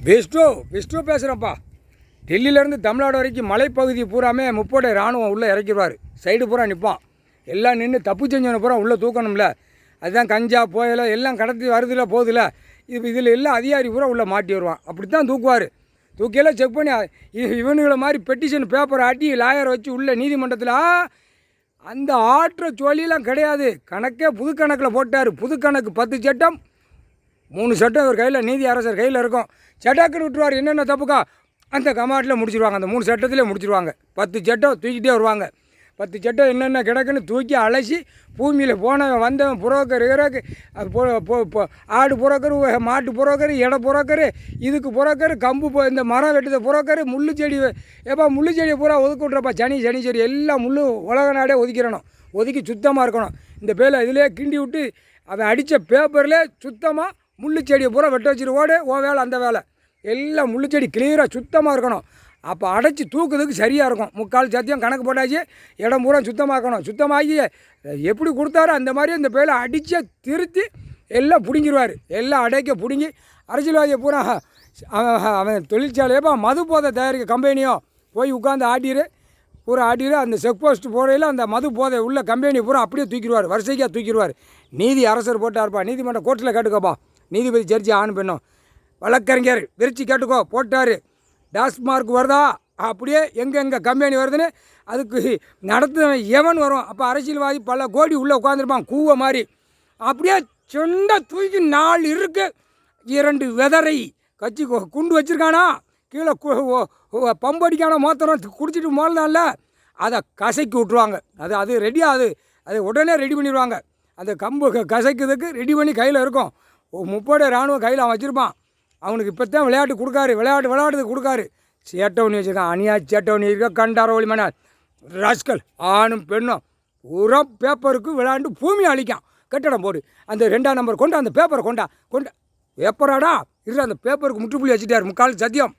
விஷ்ணு பேசுகிறேன்ப்பா. டெல்லியிலேருந்து தமிழ்நாடு வரைக்கும் மலைப்பகுதி பூராமே முப்படை இராணுவம் உள்ளே இறக்கிடுவார். சைடு பூரா நிற்பான். எல்லாம் நின்று தப்பு செஞ்சவனை பூரா உள்ளே தூக்கணும்ல. அதுதான் கஞ்சா புயல எல்லாம் கடத்தி வருதில்ல போதில்ல. இதில் எல்லாம் அதிகாரி பூரா உள்ளே மாட்டி வருவான். அப்படி தான் தூக்குவார். தூக்கியெல்லாம் செக் பண்ணி இவனுங்களை மாதிரி பெட்டிஷன் பேப்பர் ஆட்டி லாயரை வச்சு உள்ள நீதிமன்றத்தில் அந்த ஆற்ற சொல்லிலாம் கிடையாது. கணக்கே புது கணக்கில் போட்டார். புது கணக்கு 10 சட்டம் 3 சட்டம் ஒரு கையில் நீதி அரசர் கையில் இருக்கும். சட்டாக்குன்னு விட்டுருவார். என்னென்ன தப்புக்கா அந்த கமாட்டில் முடிச்சிருவாங்க. அந்த 3 சட்டத்திலே முடிச்சிருவாங்க. 10 சட்டம் தூக்கிட்டே வருவாங்க. 10 சட்டம் என்னென்ன கிடக்குன்னு தூக்கி அலசி பூமியில் போனவன் வந்தவன் புரோக்கர் ஆடு புரோக்கர், மாட்டு புரோக்கர், இட புரோக்கர், இதுக்கு புரோக்கர், கம்பு இந்த மரம் வெட்டுத புரோக்கர், முள்ளு செடி முள்ளு செடியை பூரா ஒதுக்கி விட்றப்பா. சனி செடி எல்லாம் முள்ளு உலக நாடே ஒதுக்கிடணும். ஒதுக்கி சுத்தமாக இருக்கணும். இந்த பேலை இதிலே கிண்டி விட்டு அவன் அடித்த பேப்பரில் சுத்தமாக முள்ளு செடியை பூரா வெட்ட வச்சுட்டு ஓ வேலை அந்த வேலை எல்லாம் முள்ளு செடி கிளியராக சுத்தமாக இருக்கணும். அப்போ அடைச்சி தூக்குறதுக்கு சரியாக இருக்கும். 3/4 சத்தியம் கணக்கு போட்டாச்சு. இடம் பூரா சுத்தமாக்கணும். சுத்தமாகி எப்படி கொடுத்தாரோ அந்த மாதிரி அந்த பேலை அடித்து திருத்தி எல்லாம் பிடுங்கிடுவார். எல்லாம் அடைக்க பிடுங்கி அரசியல்வாதியை பூரா அவன் தொழிற்சாலையப்போ மது போதை தயாரிக்க கம்பெனியோ போய் உட்காந்து ஆட்டிடு அந்த செக் போஸ்ட் போடையில் அந்த மது போதை உள்ள கம்பெனி பூரா அப்படியே தூக்கிடுவார். வரிசைக்காக தூக்கிடுவார். நீதி அரசர் போட்டார்ப்பா. நீதிமன்ற கோர்ட்டில் கேட்டுக்கோப்பா. நீதிபதி ஜட்ஜி ஆண் பெண்ணும் வழக்கறிஞர் விரிச்சு கேட்டுக்கோ போட்டார். டாஸ்மார்க் வருதா அப்படியே எங்கே கம்பெனி வருதுன்னு அதுக்கு நடத்துவன் எவன் வரும். அப்போ அரசியல்வாதி பல கோடி உள்ளே உட்காந்துருப்பான் கூவ மாதிரி. அப்படியே சொந்த தூக்கி 4 இருக்கு 2 வெதரை கட்சி குண்டு வச்சுருக்கானா கீழே பம்படிக்கான மோத்திரம் குடிச்சிட்டு மோளனால அதை கசக்கி விட்ருவாங்க. அது ரெடியாக அது உடனே ரெடி பண்ணிடுவாங்க. அந்த கம்பு கசைக்கிறதுக்கு ரெடி பண்ணி கையில் இருக்கும். 30 இராணுவம் கையில் அவன் வச்சுருப்பான். அவனுக்கு இப்போ தான் விளையாட்டு விளையாடுறதுக்கு கொடுக்காரு. சேட்டவனி வச்சுருக்கான். அணியா சேட்டவனி இருக்க கண்டார ஒளி மணால் ராஸ்கல் ஆணும் பெண்ணும் பூரா பேப்பருக்கு விளையாண்டு பூமி அழிக்கான். கட்டடம் போடு அந்த 2ஆம் நம்பர் கொண்டு அந்த பேப்பரை கொண்டா பேப்பராடா இல்லை அந்த பேப்பருக்கு முற்றுப்புள்ளி வச்சுட்டார். 3/4 சத்தியம்.